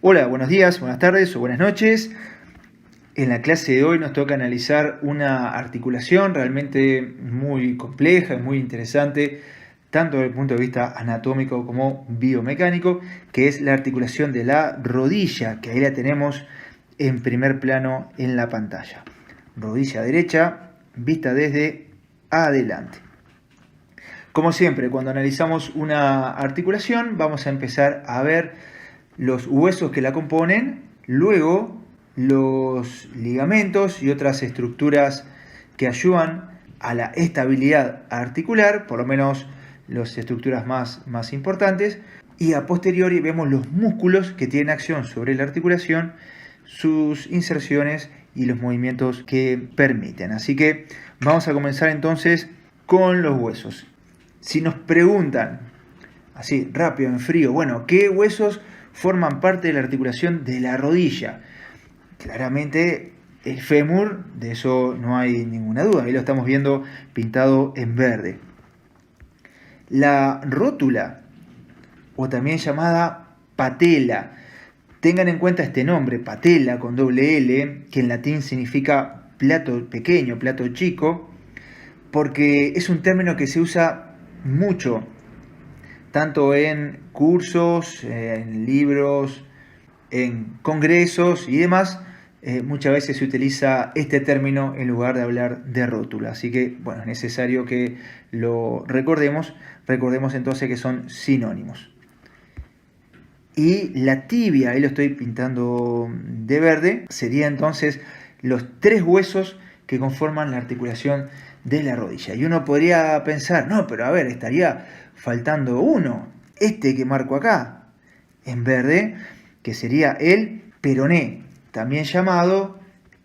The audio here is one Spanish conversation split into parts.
Hola, buenos días, buenas tardes o buenas noches. En la clase de hoy nos toca analizar una articulación realmente muy compleja y muy interesante, tanto desde el punto de vista anatómico como biomecánico, que es la articulación de la rodilla, que ahí la tenemos en primer plano en la pantalla. Rodilla derecha, vista desde adelante. Como siempre, cuando analizamos una articulación, vamos a empezar a ver los huesos que la componen, luego los ligamentos y otras estructuras que ayudan a la estabilidad articular, por lo menos las estructuras más importantes, y a posteriori vemos los músculos que tienen acción sobre la articulación, sus inserciones y los movimientos que permiten. Así que vamos a comenzar entonces con los huesos. Si nos preguntan, así rápido, en frío, bueno, ¿qué huesos forman parte de la articulación de la rodilla? Claramente el fémur, de eso no hay ninguna duda, ahí lo estamos viendo pintado en verde. La rótula, o también llamada patela, tengan en cuenta este nombre, patela con doble L, que en latín significa plato pequeño, plato chico, porque es un término que se usa mucho, tanto en cursos, en libros, en congresos y demás. Muchas veces se utiliza este término en lugar de hablar de rótula. Así que, bueno, es necesario que lo recordemos. Recordemos entonces que son sinónimos. Y la tibia, ahí lo estoy pintando de verde, sería entonces los tres huesos que conforman la articulación de la rodilla. Y uno podría pensar, no, pero a ver, estaría faltando uno, este que marco acá, en verde, que sería el peroné, también llamado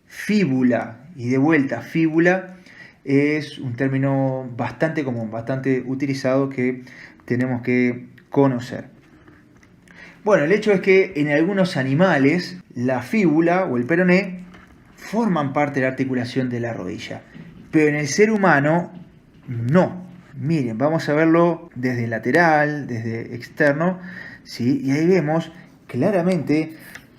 fíbula. Y de vuelta, fíbula es un término bastante común, bastante utilizado que tenemos que conocer. Bueno, el hecho es que en algunos animales la fíbula o el peroné forman parte de la articulación de la rodilla, pero en el ser humano no. Miren, vamos a verlo desde lateral, desde externo, ¿sí? Y ahí vemos claramente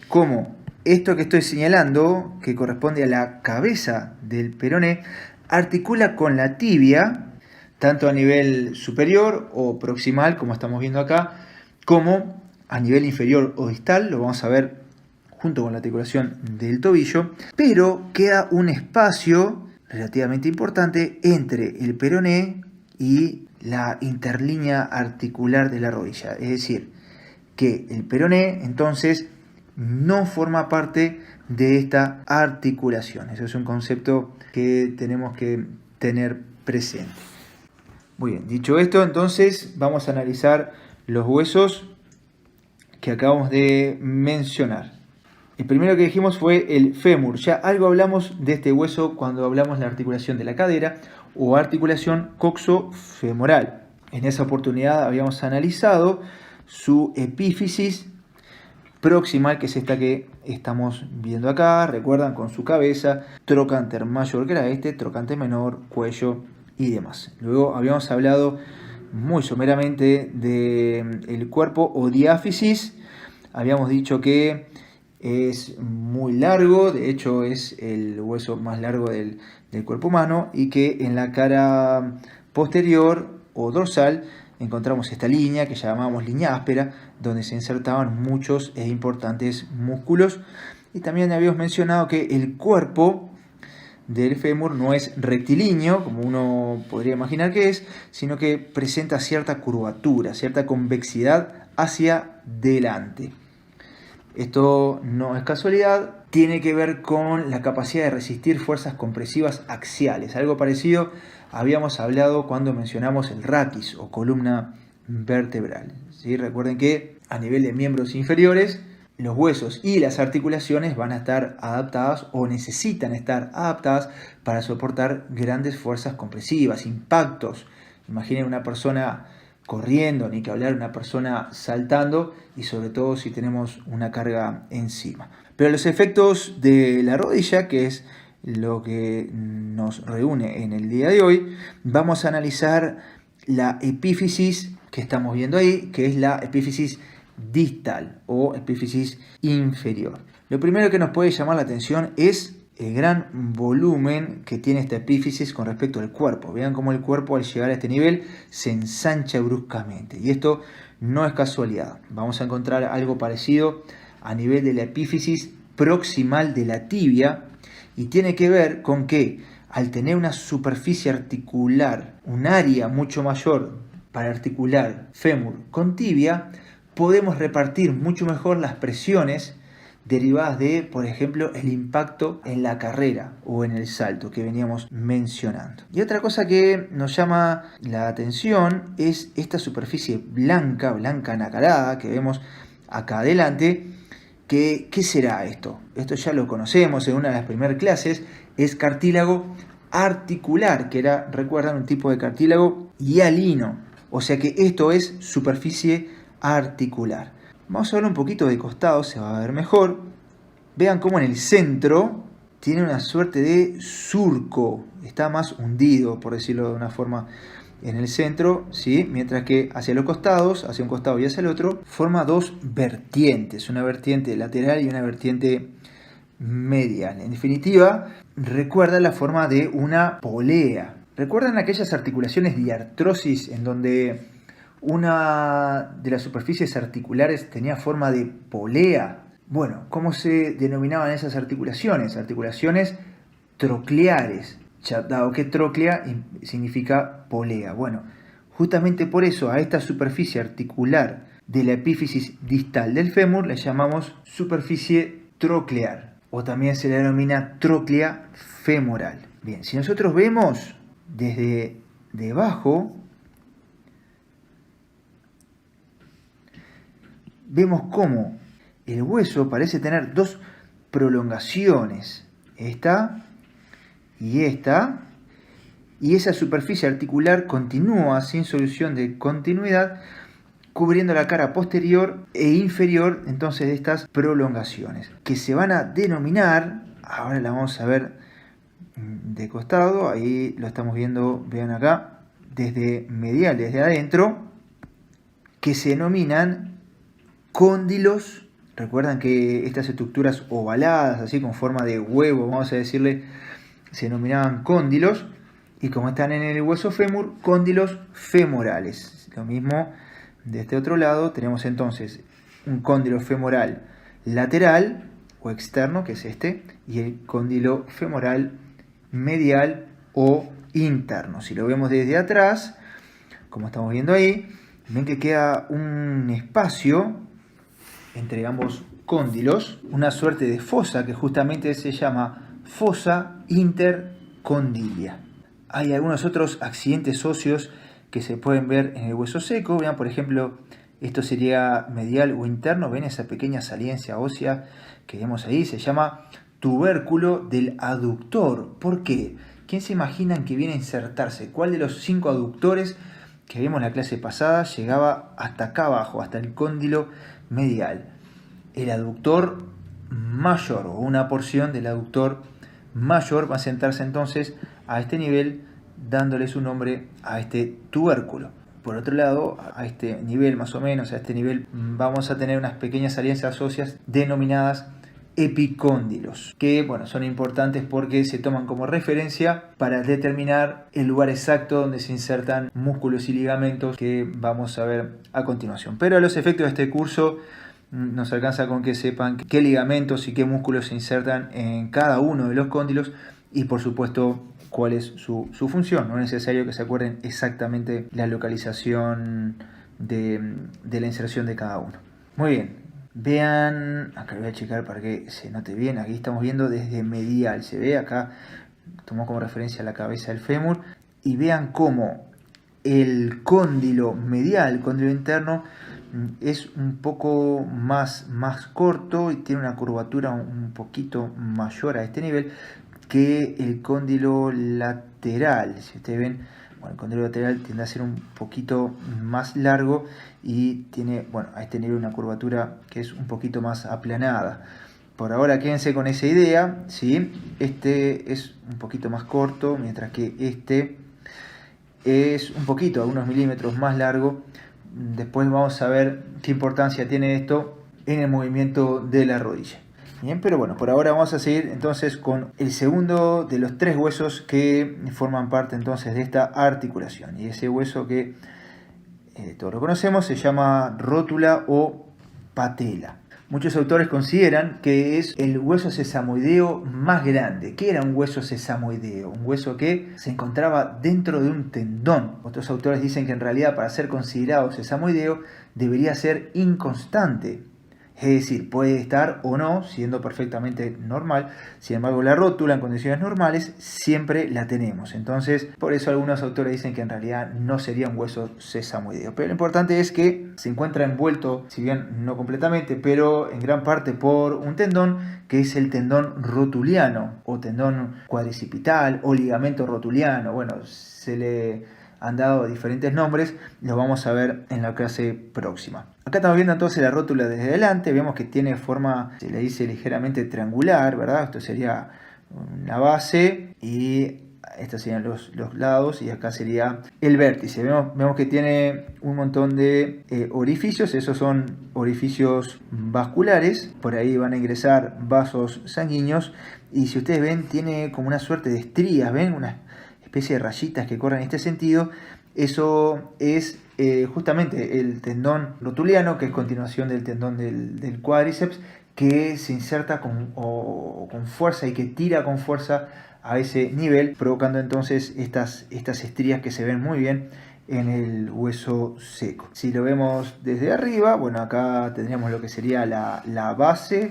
cómo esto que estoy señalando, que corresponde a la cabeza del peroné, articula con la tibia, tanto a nivel superior o proximal, como estamos viendo acá, como a nivel inferior o distal, lo vamos a ver junto con la articulación del tobillo, pero queda un espacio relativamente importante entre el peroné y la interlínea articular de la rodilla. Es decir, que el peroné entonces no forma parte de esta articulación. Eso es un concepto que tenemos que tener presente. Muy bien, dicho esto, entonces vamos a analizar los huesos que acabamos de mencionar. El primero que dijimos fue el fémur. Ya algo hablamos de este hueso cuando hablamos de la articulación de la cadera o articulación coxofemoral. En esa oportunidad habíamos analizado su epífisis proximal, que es esta que estamos viendo acá. Recuerdan, con su cabeza, trocánter mayor que era este, trocánter menor, cuello y demás. Luego habíamos hablado muy someramente del cuerpo o diáfisis. Habíamos dicho que es muy largo, de hecho es el hueso más largo del cuerpo humano, y que en la cara posterior o dorsal encontramos esta línea que llamamos línea áspera, donde se insertaban muchos e importantes músculos. Y también habíamos mencionado que el cuerpo del fémur no es rectilíneo, como uno podría imaginar que es, sino que presenta cierta curvatura, cierta convexidad hacia delante. Esto no es casualidad, tiene que ver con la capacidad de resistir fuerzas compresivas axiales. Algo parecido habíamos hablado cuando mencionamos el raquis o columna vertebral. ¿Sí? Recuerden que a nivel de miembros inferiores, los huesos y las articulaciones van a estar adaptadas o necesitan estar adaptadas para soportar grandes fuerzas compresivas, impactos. Imaginen una persona corriendo, ni que hablar una persona saltando, y sobre todo si tenemos una carga encima. Pero los efectos de la rodilla, que es lo que nos reúne en el día de hoy, vamos a analizar la epífisis que estamos viendo ahí, que es la epífisis distal o epífisis inferior. Lo primero que nos puede llamar la atención es el gran volumen que tiene esta epífisis con respecto al cuerpo. Vean cómo el cuerpo al llegar a este nivel se ensancha bruscamente. Y esto no es casualidad. Vamos a encontrar algo parecido a nivel de la epífisis proximal de la tibia. Y tiene que ver con que al tener una superficie articular, un área mucho mayor para articular fémur con tibia, podemos repartir mucho mejor las presiones derivadas de, por ejemplo, el impacto en la carrera o en el salto que veníamos mencionando. Y otra cosa que nos llama la atención es esta superficie blanca nacarada que vemos acá adelante. ¿Qué será esto? Esto ya lo conocemos en una de las primeras clases, es cartílago articular, que era, recuerdan, un tipo de cartílago hialino. O sea que esto es superficie articular. Vamos a ver un poquito de costado, se va a ver mejor. Vean cómo en el centro tiene una suerte de surco, está más hundido, por decirlo de una forma, en el centro, ¿sí? Mientras que hacia los costados, hacia un costado y hacia el otro, forma dos vertientes, una vertiente lateral y una vertiente medial. En definitiva, recuerda la forma de una polea. ¿Recuerdan aquellas articulaciones de artrosis en donde una de las superficies articulares tenía forma de polea? Bueno, ¿cómo se denominaban esas articulaciones? Articulaciones trocleares, dado que troclea significa polea. Bueno, justamente por eso a esta superficie articular de la epífisis distal del fémur le llamamos superficie troclear, o también se le denomina tróclea femoral. Bien, si nosotros vemos desde debajo, vemos cómo el hueso parece tener dos prolongaciones, esta y esta, y esa superficie articular continúa sin solución de continuidad, cubriendo la cara posterior e inferior entonces de estas prolongaciones, que se van a denominar, ahora la vamos a ver de costado, ahí lo estamos viendo, vean acá, desde medial, desde adentro, que se denominan cóndilos. Recuerdan que estas estructuras ovaladas, así con forma de huevo, vamos a decirle, se denominaban cóndilos, y como están en el hueso fémur, cóndilos femorales. Lo mismo de este otro lado, tenemos entonces un cóndilo femoral lateral o externo, que es este, y el cóndilo femoral medial o interno. Si lo vemos desde atrás, como estamos viendo ahí, ven que queda un espacio entre ambos cóndilos, una suerte de fosa que justamente se llama fosa intercondilia. Hay algunos otros accidentes óseos que se pueden ver en el hueso seco. Vean, por ejemplo, esto sería medial o interno. Ven esa pequeña saliencia ósea que vemos ahí, se llama tubérculo del aductor. ¿Por qué? ¿Quién se imaginan que viene a insertarse? ¿Cuál de los 5 aductores que vimos en la clase pasada llegaba hasta acá abajo, hasta el cóndilo medial? El aductor mayor, o una porción del aductor mayor va a sentarse entonces a este nivel, dándole su nombre a este tubérculo. Por otro lado, a este nivel más o menos, a este nivel vamos a tener unas pequeñas alianzas óseas denominadas epicóndilos, que bueno, son importantes porque se toman como referencia para determinar el lugar exacto donde se insertan músculos y ligamentos, que vamos a ver a continuación. Pero a los efectos de este curso nos alcanza con que sepan qué ligamentos y qué músculos se insertan en cada uno de los cóndilos y por supuesto cuál es su función. No es necesario que se acuerden exactamente la localización de la inserción de cada uno. Muy bien, vean, acá lo voy a checar para que se note bien. Aquí estamos viendo desde medial, se ve acá, tomó como referencia la cabeza del fémur, y vean cómo el cóndilo medial, el cóndilo interno, es un poco más corto y tiene una curvatura un poquito mayor a este nivel que el cóndilo lateral. Si ustedes ven, bueno, el cóndilo lateral tiende a ser un poquito más largo y tiene, bueno, a este nivel una curvatura que es un poquito más aplanada. Por ahora quédense con esa idea, ¿sí? Este es un poquito más corto, mientras que este es un poquito, a unos milímetros más largo. después vamos a ver qué importancia tiene esto en el movimiento de la rodilla. Bien, pero bueno, por ahora vamos a seguir entonces con el segundo de los 3 huesos que forman parte entonces de esta articulación. Y ese hueso que todos lo conocemos se llama rótula o patela. Muchos autores consideran que es el hueso sesamoideo más grande. ¿Qué era un hueso sesamoideo? Un hueso que se encontraba dentro de un tendón. Otros autores dicen que en realidad para ser considerado sesamoideo debería ser inconstante. Es decir, puede estar o no siendo perfectamente normal. Sin embargo, la rótula en condiciones normales siempre la tenemos. Entonces, por eso algunos autores dicen que en realidad no sería un hueso sesamoideo. Pero lo importante es que se encuentra envuelto, si bien no completamente, pero en gran parte por un tendón que es el tendón rotuliano o tendón cuadricipital o ligamento rotuliano. Bueno, se le han dado diferentes nombres, los vamos a ver en la clase próxima. Acá estamos viendo entonces la rótula desde adelante, vemos que tiene forma, se le dice ligeramente triangular, ¿verdad? Esto sería una base y estos serían los lados y acá sería el vértice. Vemos que tiene un montón de orificios, esos son orificios vasculares, por ahí van a ingresar vasos sanguíneos y si ustedes ven tiene como una suerte de estrías, ¿ven? Una especie de rayitas que corren en este sentido. Eso es justamente el tendón rotuliano, que es continuación del tendón del cuádriceps, que se inserta con fuerza y que tira con fuerza a ese nivel, provocando entonces estas estrías que se ven muy bien en el hueso seco. Si lo vemos desde arriba, bueno, acá tendríamos lo que sería la base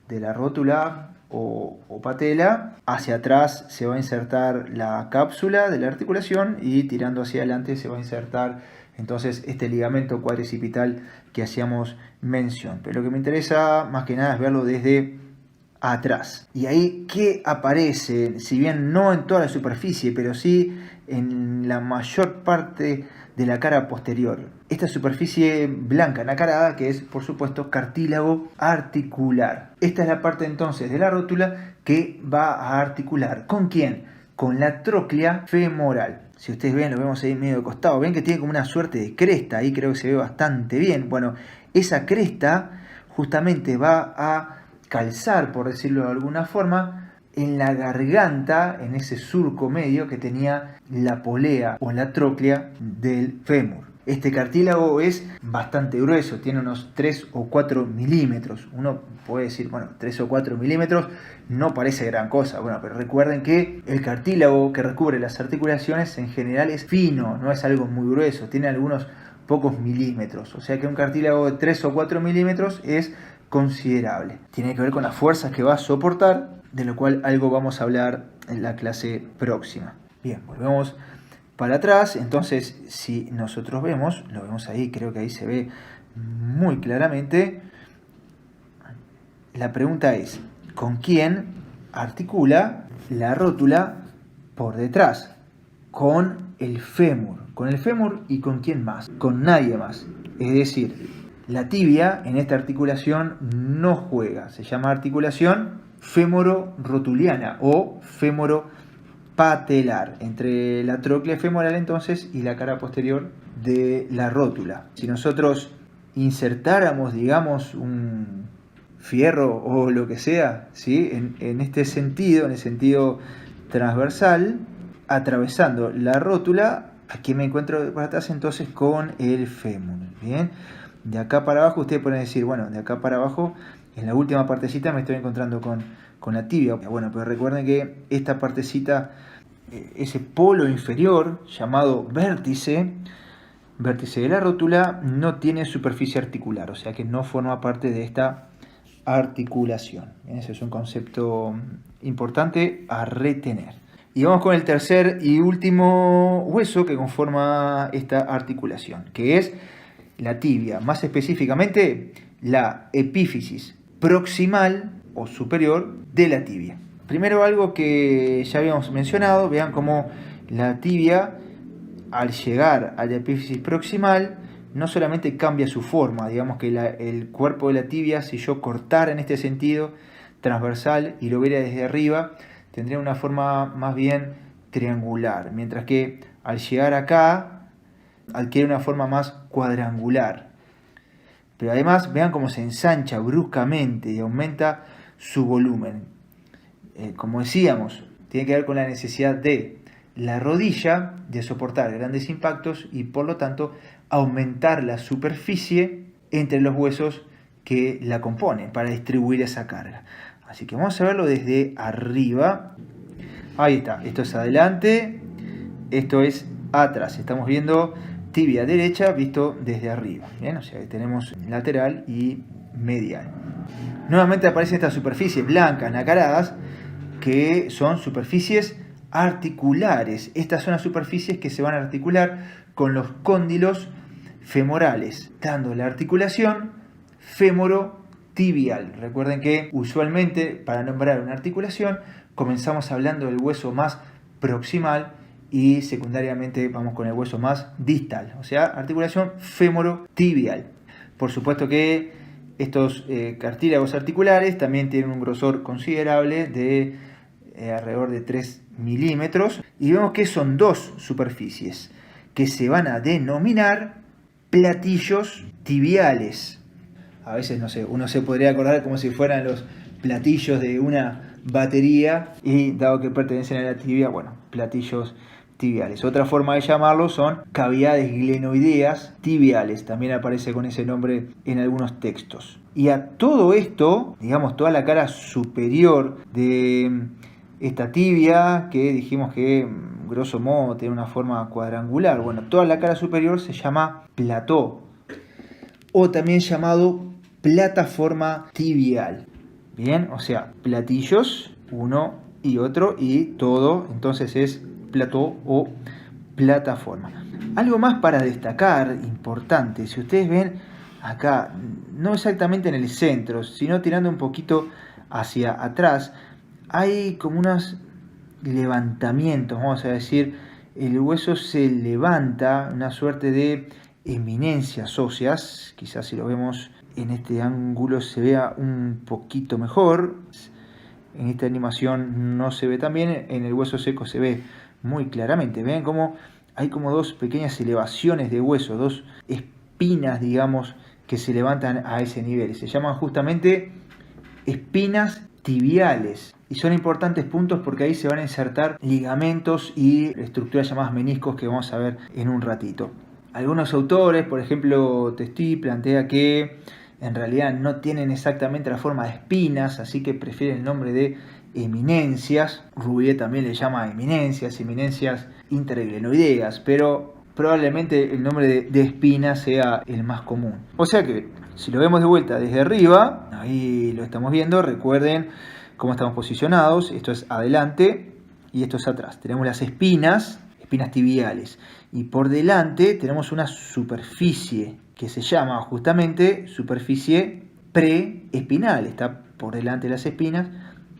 de la rótula o patela. Hacia atrás se va a insertar la cápsula de la articulación y tirando hacia adelante se va a insertar entonces este ligamento cuadricipital que hacíamos mención. Pero lo que me interesa más que nada es verlo desde atrás. Y ahí, ¿qué aparece? Si bien no en toda la superficie, pero sí en la mayor parte de la cara posterior. Esta superficie blanca nacarada, que es, por supuesto, cartílago articular. Esta es la parte entonces de la rótula que va a articular. ¿Con quién? Con la tróclea femoral. Si ustedes ven, lo vemos ahí medio de costado. Ven que tiene como una suerte de cresta. Ahí creo que se ve bastante bien. Bueno, esa cresta justamente va a calzar, por decirlo de alguna forma, en la garganta, en ese surco medio que tenía la polea o la tróclea del fémur. Este cartílago es bastante grueso, tiene unos 3 o 4 milímetros. Uno puede decir, bueno, 3 o 4 milímetros no parece gran cosa. Bueno, pero recuerden que el cartílago que recubre las articulaciones en general es fino, no es algo muy grueso, tiene algunos pocos milímetros. O sea que un cartílago de 3 o 4 milímetros es considerable. Tiene que ver con las fuerzas que va a soportar, de lo cual algo vamos a hablar en la clase próxima. Bien, volvemos para atrás. Entonces, si nosotros vemos, lo vemos ahí, creo que ahí se ve muy claramente. La pregunta es, ¿con quién articula la rótula por detrás? Con el fémur. ¿Con el fémur y con quién más? Con nadie más. Es decir, la tibia en esta articulación no juega. Se llama articulación fémoro-rotuliana o fémoro-patelar. Entre la tróclea femoral entonces y la cara posterior de la rótula. Si nosotros insertáramos, digamos, un fierro o lo que sea, ¿sí? en este sentido, en el sentido transversal, atravesando la rótula, aquí me encuentro para atrás entonces con el fémur. Bien. De acá para abajo ustedes pueden decir, bueno, de acá para abajo, en la última partecita me estoy encontrando con la tibia. Bueno, pero recuerden que esta partecita, ese polo inferior llamado vértice de la rótula, no tiene superficie articular, o sea que no forma parte de esta articulación. Ese es un concepto importante a retener. Y vamos con el tercer y último hueso que conforma esta articulación, que es la tibia, más específicamente la epífisis proximal o superior de la tibia. Primero algo que ya habíamos mencionado, vean cómo la tibia al llegar a la epífisis proximal no solamente cambia su forma, digamos que el cuerpo de la tibia, si yo cortara en este sentido transversal y lo viera desde arriba, tendría una forma más bien triangular, mientras que al llegar acá adquiere una forma más cuadrangular. Pero además vean cómo se ensancha bruscamente y aumenta su volumen. Como decíamos, tiene que ver con la necesidad de la rodilla de soportar grandes impactos y por lo tanto aumentar la superficie entre los huesos que la componen para distribuir esa carga. Así que vamos a verlo desde arriba. Ahí está, esto es adelante, esto es atrás. Estamos viendo tibia derecha visto desde arriba. Bien, o sea que tenemos lateral y medial. Nuevamente aparecen estas superficies blancas nacaradas que son superficies articulares. Estas son las superficies que se van a articular con los cóndilos femorales, dando la articulación femorotibial. Recuerden que usualmente para nombrar una articulación comenzamos hablando del hueso más proximal y secundariamente vamos con el hueso más distal, o sea, articulación femorotibial. Por supuesto que estos cartílagos articulares también tienen un grosor considerable de alrededor de 3 milímetros y vemos que son dos superficies que se van a denominar platillos tibiales. A veces, no sé, uno se podría acordar como si fueran los platillos de una batería y dado que pertenecen a la tibia, bueno, platillos tibiales. Otra forma de llamarlos son cavidades glenoideas tibiales, también aparece con ese nombre en algunos textos. Y a todo esto, digamos, toda la cara superior de esta tibia, que dijimos que grosso modo tiene una forma cuadrangular, bueno, toda la cara superior se llama plató, o también llamado plataforma tibial. Bien, o sea, platillos, uno y otro, y todo, entonces es plató o plataforma. Algo más para destacar, importante, si ustedes ven acá, no exactamente en el centro, sino tirando un poquito hacia atrás, hay como unos levantamientos, vamos a decir, el hueso se levanta, una suerte de eminencias óseas, quizás si lo vemos en este ángulo se vea un poquito mejor, en esta animación no se ve tan bien, en el hueso seco se ve muy claramente. Ven cómo hay como dos pequeñas elevaciones de hueso, dos espinas, digamos, que se levantan a ese nivel. Se llaman justamente espinas tibiales y son importantes puntos porque ahí se van a insertar ligamentos y estructuras llamadas meniscos que vamos a ver en un ratito. Algunos autores, por ejemplo Testi, plantea que en realidad no tienen exactamente la forma de espinas, así que prefieren el nombre de eminencias. Rouvier también le llama eminencias interglenoideas, pero probablemente el nombre de espina sea el más común. O sea que si lo vemos de vuelta desde arriba, ahí lo estamos viendo, recuerden cómo estamos posicionados, esto es adelante y esto es atrás. Tenemos las espinas tibiales, y por delante tenemos una superficie que se llama justamente superficie preespinal, está por delante de las espinas,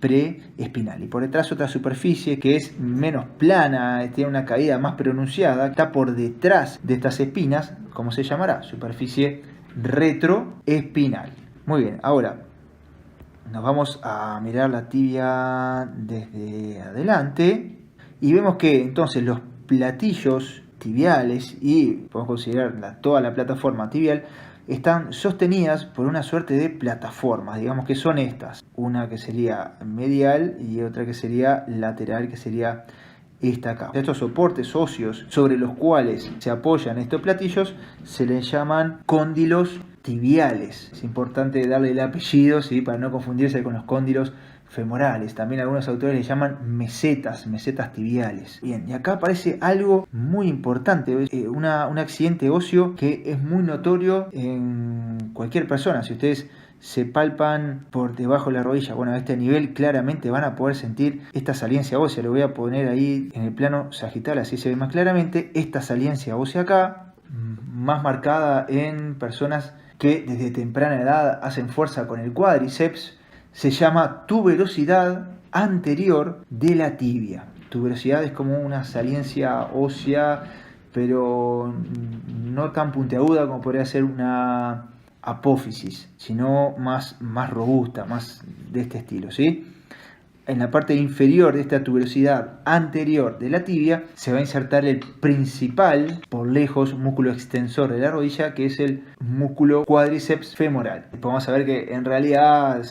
preespinal, y por detrás otra superficie que es menos plana, tiene una caída más pronunciada, está por detrás de estas espinas, ¿cómo se llamará? Superficie retroespinal. Muy bien, ahora nos vamos a mirar la tibia desde adelante y vemos que entonces los platillos tibiales, y podemos considerar toda la plataforma tibial, están sostenidas por una suerte de plataformas, digamos que son estas, una que sería medial y otra que sería lateral, que sería esta acá. Estos soportes óseos sobre los cuales se apoyan estos platillos se les llaman cóndilos tibiales. Es importante darle el apellido, ¿sí?, para no confundirse con los cóndilos femorales. También algunos autores le llaman mesetas tibiales. Bien, y acá aparece algo muy importante, un accidente óseo que es muy notorio en cualquier persona. Si ustedes se palpan por debajo de la rodilla, bueno, a este nivel claramente van a poder sentir esta saliencia ósea. Lo voy a poner ahí en el plano sagital, así se ve más claramente. Esta saliencia ósea acá, más marcada en personas que desde temprana edad hacen fuerza con el cuádriceps, se llama tuberosidad anterior de la tibia. Tuberosidad es como una saliencia ósea, pero no tan puntiaguda como podría ser una apófisis, sino más robusta, más de este estilo, ¿sí? en la parte inferior de esta tuberosidad anterior de la tibia se va a insertar el principal, por lejos, músculo extensor de la rodilla, que es el músculo cuádriceps femoral. Vamos a ver que en realidad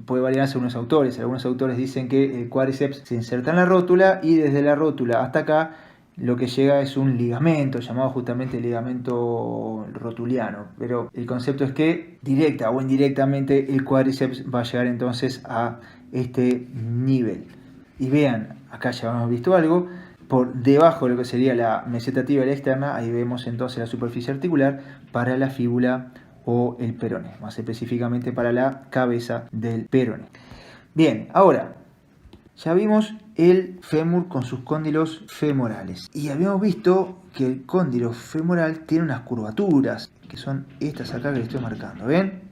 puede variar según los autores. Algunos autores dicen que el cuádriceps se inserta en la rótula y desde la rótula hasta acá lo que llega es un ligamento llamado justamente ligamento rotuliano, pero el concepto es que directa o indirectamente el cuádriceps va a llegar entonces a este nivel. Y vean, acá ya hemos visto algo, por debajo de lo que sería la meseta tibial externa, ahí vemos entonces la superficie articular para la fíbula o el peroné, más específicamente para la cabeza del peroné. Bien, ahora ya vimos el fémur con sus cóndilos femorales y habíamos visto que el cóndilo femoral tiene unas curvaturas que son estas acá que le estoy marcando, ¿ven?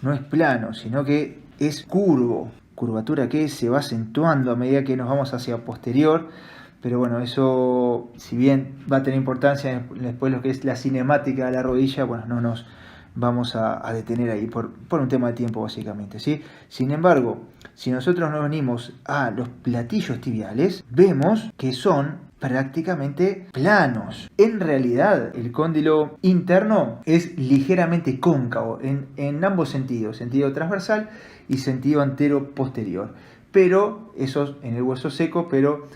No es plano, sino que es curvo, curvatura que se va acentuando a medida que nos vamos hacia posterior, pero bueno, eso si bien va a tener importancia después lo que es la cinemática de la rodilla, bueno, no nos vamos a detener ahí por un tema de tiempo básicamente, ¿sí? Sin embargo, si nosotros nos venimos a los platillos tibiales, vemos que son prácticamente planos. En realidad, el cóndilo interno es ligeramente cóncavo en ambos sentidos, sentido transversal y sentido antero-posterior. Pero eso en el hueso seco, pero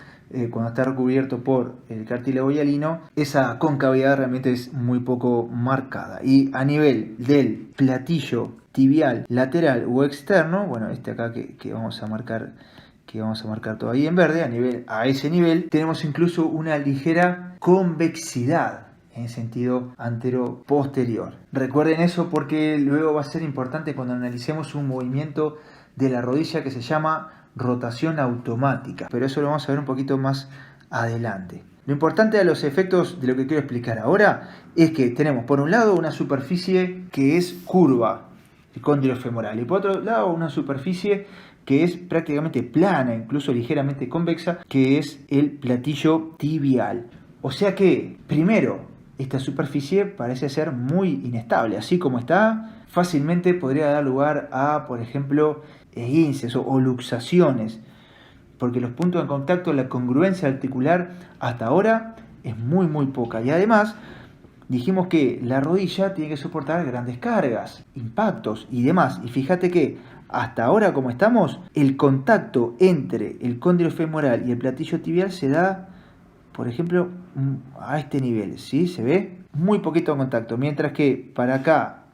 cuando está recubierto por el cartílago hialino, esa concavidad realmente es muy poco marcada. Y a nivel del platillo tibial lateral o externo, bueno, este acá que vamos a marcar todavía en verde, a ese nivel tenemos incluso una ligera convexidad en sentido antero-posterior. Recuerden eso porque luego va a ser importante cuando analicemos un movimiento de la rodilla que se llama rotación automática, pero eso lo vamos a ver un poquito más adelante. Lo importante de los efectos de lo que quiero explicar ahora es que tenemos por un lado una superficie que es curva, el cóndilo femoral, y por otro lado una superficie que es prácticamente plana, incluso ligeramente convexa, que es el platillo tibial. O sea que, primero, esta superficie parece ser muy inestable, así como está, fácilmente podría dar lugar a, por ejemplo, esguinces o luxaciones, porque los puntos de contacto, la congruencia articular hasta ahora es muy poca. Y además dijimos que la rodilla tiene que soportar grandes cargas, impactos y demás. Y fíjate que hasta ahora como estamos, el contacto entre el cóndilo femoral y el platillo tibial se da, por ejemplo, a este nivel, ¿sí? Se ve muy poquito contacto, mientras que para acá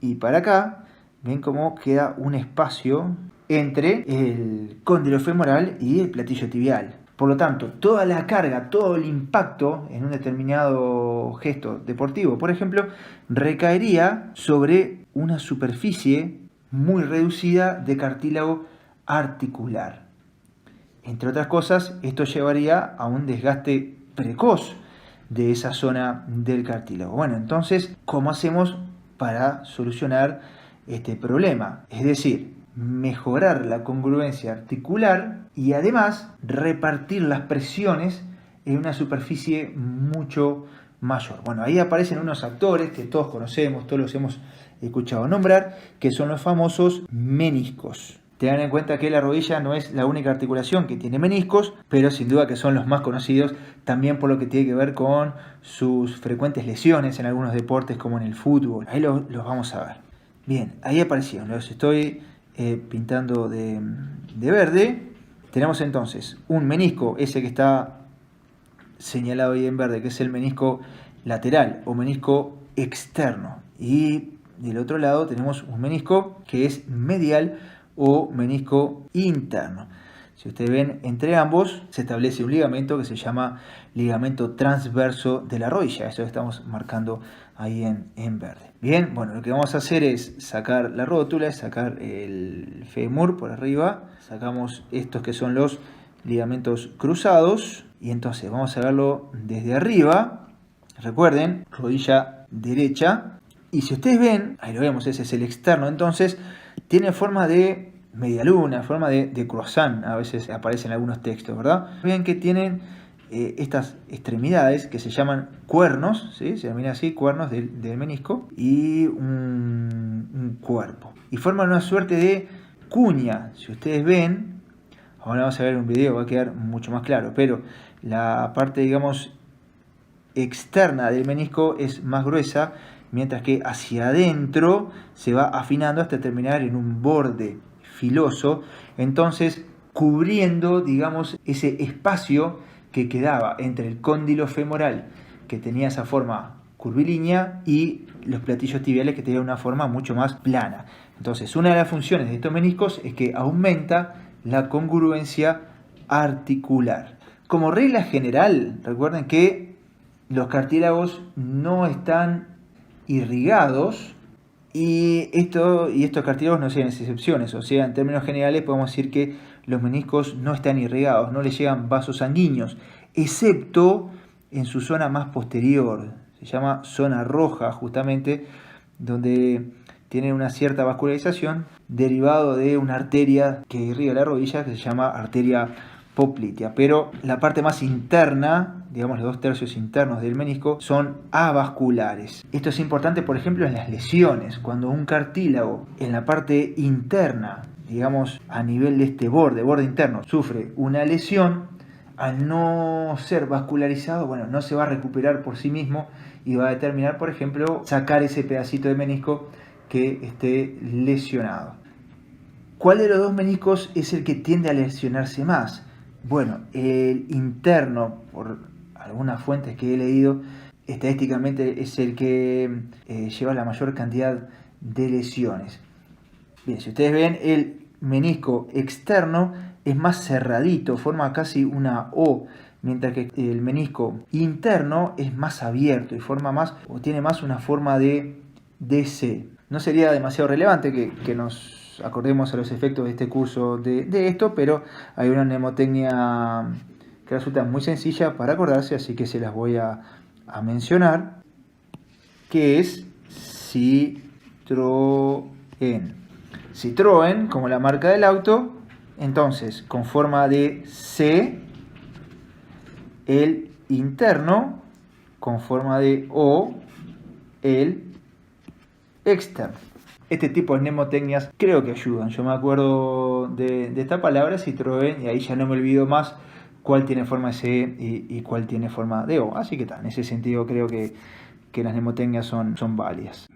y para acá, ven cómo queda un espacio entre el cóndilo femoral y el platillo tibial. Por lo tanto, toda la carga, todo el impacto en un determinado gesto deportivo, por ejemplo, recaería sobre una superficie muy reducida de cartílago articular. Entre otras cosas, esto llevaría a un desgaste precoz de esa zona del cartílago. Bueno, entonces, ¿cómo hacemos para solucionar este problema? Es decir, mejorar la congruencia articular y además repartir las presiones en una superficie mucho mayor. Bueno, ahí aparecen unos actores que todos conocemos, todos los hemos escuchado nombrar, que son los famosos meniscos. Tengan en cuenta que la rodilla no es la única articulación que tiene meniscos, pero sin duda que son los más conocidos, también por lo que tiene que ver con sus frecuentes lesiones en algunos deportes como en el fútbol. Ahí los vamos a ver. Bien, ahí aparecieron, los estoy pintando de verde. Tenemos entonces un menisco, ese que está señalado ahí en verde, que es el menisco lateral o menisco externo. Y del otro lado tenemos un menisco que es medial o menisco interno. Si ustedes ven, entre ambos se establece un ligamento que se llama ligamento transverso de la rodilla. Eso estamos marcando ahí en verde. Bien, bueno, lo que vamos a hacer es sacar la rótula, es sacar el fémur por arriba. Sacamos estos que son los ligamentos cruzados. Y entonces vamos a verlo desde arriba. Recuerden, rodilla derecha. Y si ustedes ven, ahí lo vemos, ese es el externo. Entonces, tiene forma de media luna, forma de croissant, a veces aparecen en algunos textos, ¿verdad? Ven que tienen estas extremidades que se llaman cuernos, ¿sí? Se denomina así, cuernos del menisco, y un cuerpo. Y forman una suerte de cuña, si ustedes ven, ahora vamos a ver un video, va a quedar mucho más claro, pero la parte, digamos, externa del menisco es más gruesa, mientras que hacia adentro se va afinando hasta terminar en un borde filoso, entonces cubriendo, digamos, ese espacio que quedaba entre el cóndilo femoral, que tenía esa forma curvilínea, y los platillos tibiales, que tenían una forma mucho más plana. Entonces, una de las funciones de estos meniscos es que aumenta la congruencia articular. Como regla general, recuerden que los cartílagos no están irrigados, y estos cartílagos no sean excepciones. O sea, en términos generales podemos decir que los meniscos no están irrigados, no les llegan vasos sanguíneos, excepto en su zona más posterior. Se llama zona roja, justamente, donde tienen una cierta vascularización derivado de una arteria que irriga la rodilla, que se llama arteria poplitea. Pero la parte más interna, digamos los 2/3 internos del menisco, son avasculares. Esto es importante, por ejemplo, en las lesiones. Cuando un cartílago en la parte interna, digamos a nivel de este borde interno, sufre una lesión, al no ser vascularizado, bueno, no se va a recuperar por sí mismo y va a determinar, por ejemplo, sacar ese pedacito de menisco que esté lesionado. ¿Cuál de los dos meniscos es el que tiende a lesionarse más? Bueno, el interno, por algunas fuentes que he leído, estadísticamente es el que lleva la mayor cantidad de lesiones. Bien, si ustedes ven, el menisco externo es más cerradito, forma casi una O, mientras que el menisco interno es más abierto y forma más, o tiene más una forma de DC. No sería demasiado relevante que nos acordemos a los efectos de este curso de esto, pero hay una mnemotecnia que resulta muy sencilla para acordarse, así que se las voy a mencionar, que es Citroën. Citroën, como la marca del auto, entonces con forma de C, el interno, con forma de O, el externo. Este tipo de mnemotecnias creo que ayudan. Yo me acuerdo de esta palabra, Citroën, y ahí ya no me olvido más cuál tiene forma de C y cuál tiene forma de O. Así que en ese sentido creo que las mnemotecnias son válidas.